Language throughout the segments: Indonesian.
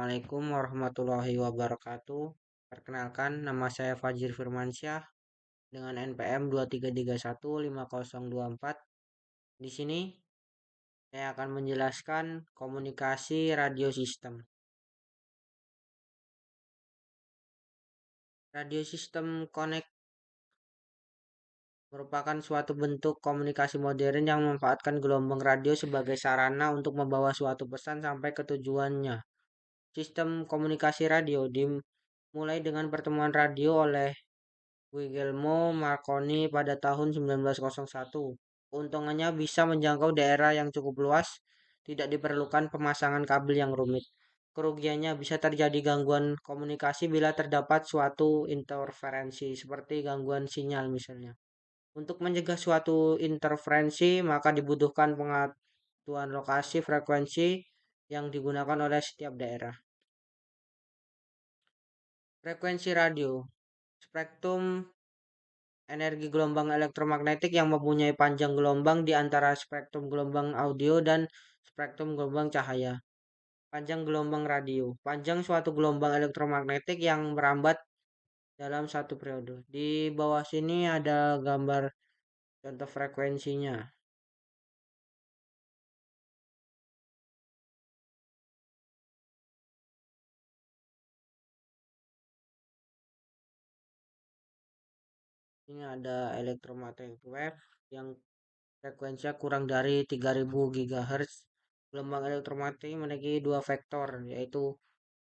Assalamualaikum warahmatullahi wabarakatuh. Perkenalkan, nama saya Fajir Firmansyah dengan NPM 23315024. Di sini saya akan menjelaskan komunikasi radio sistem. Radio sistem connect merupakan suatu bentuk komunikasi modern yang memanfaatkan gelombang radio sebagai sarana untuk membawa suatu pesan sampai ke tujuannya. Sistem komunikasi radio dimulai dengan pertemuan radio oleh Guglielmo Marconi pada tahun 1901. Keuntungannya bisa menjangkau daerah yang cukup luas, tidak diperlukan pemasangan kabel yang rumit. Kerugiannya bisa terjadi gangguan komunikasi bila terdapat suatu interferensi, seperti gangguan sinyal misalnya. Untuk mencegah suatu interferensi, maka dibutuhkan pengetahuan lokasi frekuensi yang digunakan oleh setiap daerah. Frekuensi radio, spektrum energi gelombang elektromagnetik yang mempunyai panjang gelombang di antara spektrum gelombang audio dan spektrum gelombang cahaya. Panjang gelombang radio. Panjang suatu gelombang elektromagnetik yang merambat dalam satu periode. Di bawah sini ada gambar contoh frekuensinya. Ini ada electromagnetic wave yang frekuensinya kurang dari 3000 GHz. Gelombang elektromagnetik memiliki dua vektor, yaitu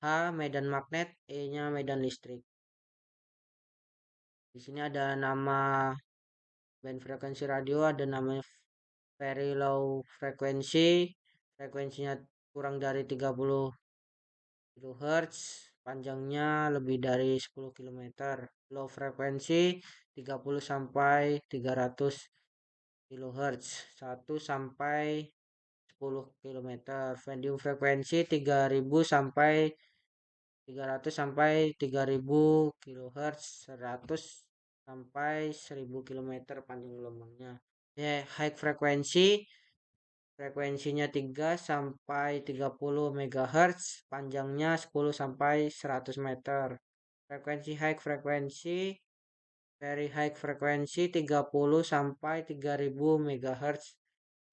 H medan magnet, E-nya medan listrik. Di sini ada nama band frekuensi radio, ada namanya very low frekuensi, frekuensinya kurang dari 30 kHz, panjangnya lebih dari 10 km. Low frekuensi 30 sampai 300 kHz, 1 sampai 10 km. Medium frekuensi 3000 sampai 300 sampai 3000 kHz, 100 sampai 1000 km panjang gelombangnya. High frekuensi frekuensinya 3 sampai 30 MHz, panjangnya 10 sampai 100 meter. Frekuensi high frekuensi very high frekuensi 30 sampai 3000 MHz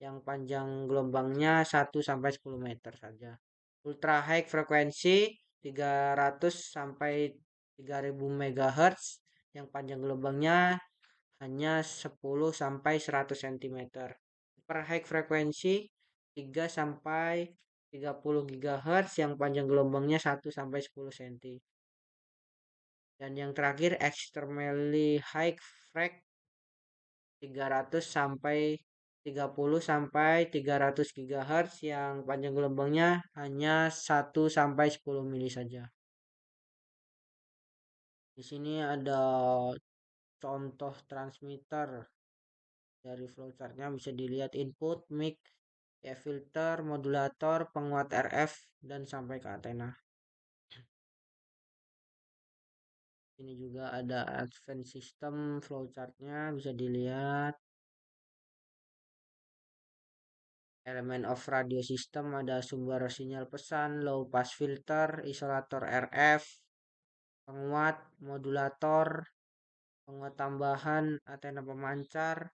yang panjang gelombangnya 1 sampai 10 meter saja. Ultra high frekuensi 300 sampai 3000 MHz yang panjang gelombangnya hanya 10 sampai 100 cm. Super high frekuensi 3 sampai 30 GHz yang panjang gelombangnya 1 sampai 10 cm. Dan yang terakhir extremely high freq 300 sampai 30 sampai 300 GHz yang panjang gelombangnya hanya 1 sampai 10 mili saja. Di sini ada contoh transmitter dari flowchartnya, bisa dilihat input, mic, filter, modulator, penguat RF, dan sampai ke antena. Ini juga ada advance system flowchartnya, bisa dilihat. Elemen of radio system ada sumber sinyal pesan, low pass filter, isolator RF, penguat, modulator, penguat tambahan, antena pemancar,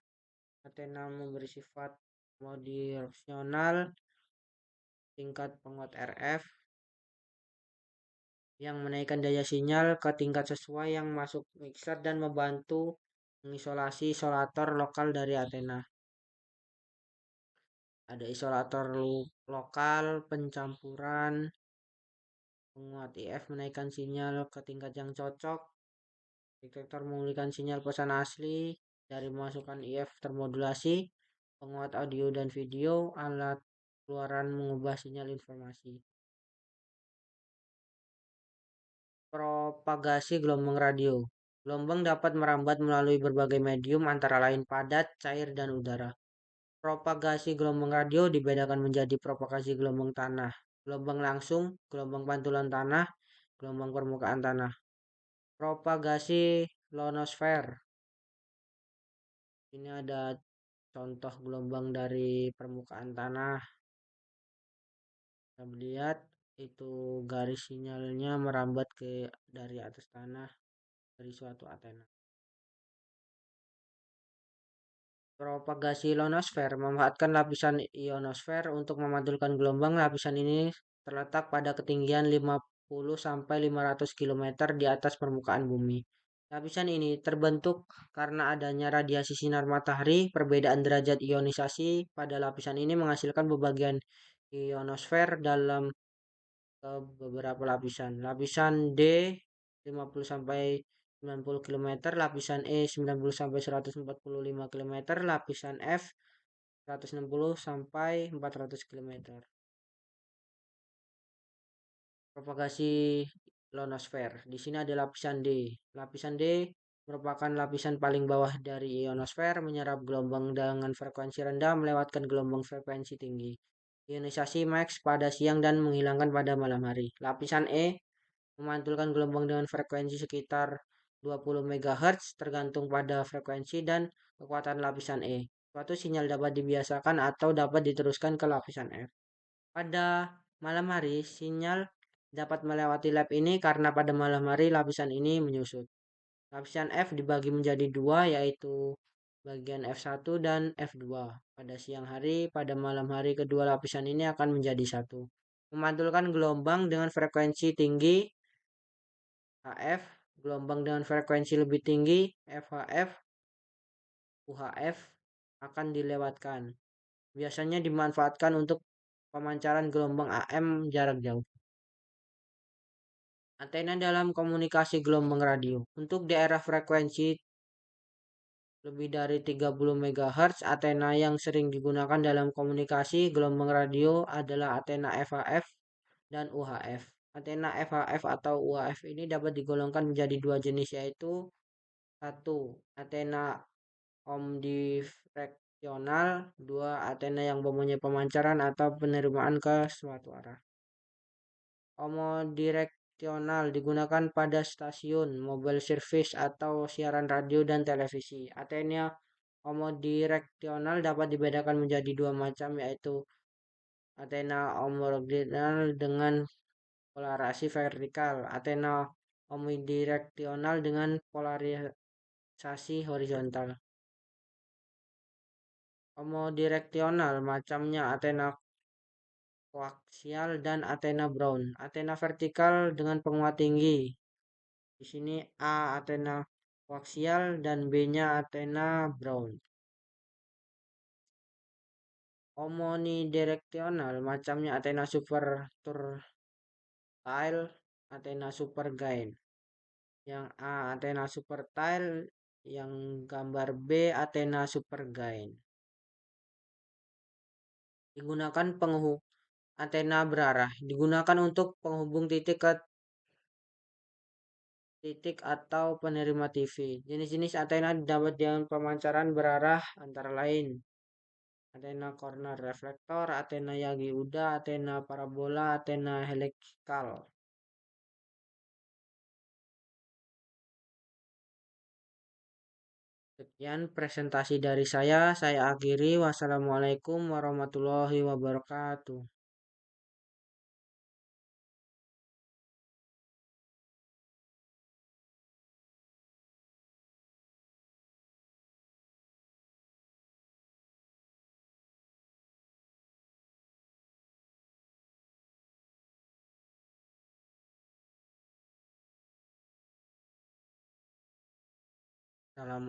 antena memberi sifat modulasional, tingkat penguat RF yang menaikkan daya sinyal ke tingkat sesuai yang masuk mixer dan membantu mengisolasi isolator lokal dari antena. Ada isolator lokal, pencampuran, penguat IF menaikkan sinyal ke tingkat yang cocok, detektor memulihkan sinyal pesan asli dari masukan IF termodulasi, penguat audio dan video, alat keluaran mengubah sinyal informasi. Propagasi gelombang radio. Gelombang dapat merambat melalui berbagai medium antara lain padat, cair, dan udara. Propagasi gelombang radio dibedakan menjadi propagasi gelombang tanah, gelombang langsung, gelombang pantulan tanah, gelombang permukaan tanah. Propagasi ionosfer. Ini ada contoh gelombang dari permukaan tanah. Kita lihat itu garis sinyalnya merambat ke dari atas tanah dari suatu antena. Propagasi ionosfer memanfaatkan lapisan ionosfer untuk memantulkan gelombang. Lapisan ini terletak pada ketinggian 50 sampai 500 km di atas permukaan bumi. Lapisan ini terbentuk karena adanya radiasi sinar matahari. Perbedaan derajat ionisasi pada lapisan ini menghasilkan pembagian ionosfer dalam beberapa lapisan. Lapisan D 50 sampai 90 km, lapisan E 90 sampai 145 km, lapisan F 160 sampai 400 km. Propagasi ionosfer. Di sini ada lapisan D. Lapisan D merupakan lapisan paling bawah dari ionosfer, menyerap gelombang dengan frekuensi rendah, melewatkan gelombang frekuensi tinggi. Ionisasi max pada siang dan menghilangkan pada malam hari. Lapisan E memantulkan gelombang dengan frekuensi sekitar 20 MHz tergantung pada frekuensi dan kekuatan lapisan E. Suatu sinyal dapat dibiasakan atau dapat diteruskan ke lapisan F. Pada malam hari, sinyal dapat melewati lab ini karena pada malam hari lapisan ini menyusut. Lapisan F dibagi menjadi dua, yaitu bagian F1 dan F2. Pada siang hari, pada malam hari kedua lapisan ini akan menjadi satu. Memantulkan gelombang dengan frekuensi tinggi HF, gelombang dengan frekuensi lebih tinggi FHF, UHF akan dilewatkan. Biasanya dimanfaatkan untuk pemancaran gelombang AM jarak jauh. Antena dalam komunikasi gelombang radio. Untuk daerah frekuensi lebih dari 30 MHz, antena yang sering digunakan dalam komunikasi gelombang radio adalah antena FHF dan UHF. Antena FHF atau UHF ini dapat digolongkan menjadi dua jenis, yaitu satu, antena omnidireksional, dua, antena yang mempunyai pemancaran atau penerimaan ke suatu arah. Omnidireksional digunakan pada stasiun, mobile service, atau siaran radio dan televisi. Antena omnidireksional dapat dibedakan menjadi dua macam, yaitu antena omnidireksional dengan polarisasi vertikal, antena omnidireksional dengan polarisasi horizontal. Omnidireksional macamnya antena koaksial dan antena Brown. Antena vertikal dengan penguat tinggi. Di sini A antena koaksial dan B-nya antena Brown. Omnidireksional macamnya antena super tile, antena super gain. Yang A antena super tile, yang gambar B antena super gain. Digunakan antena berarah digunakan untuk penghubung titik ke titik atau penerima TV. Jenis-jenis antena dapat dengan pemancaran berarah antara lain antena corner reflektor, antena Yagi Uda, antena parabola, antena helical. Sekian presentasi dari saya akhiri. Wassalamualaikum warahmatullahi wabarakatuh. Salam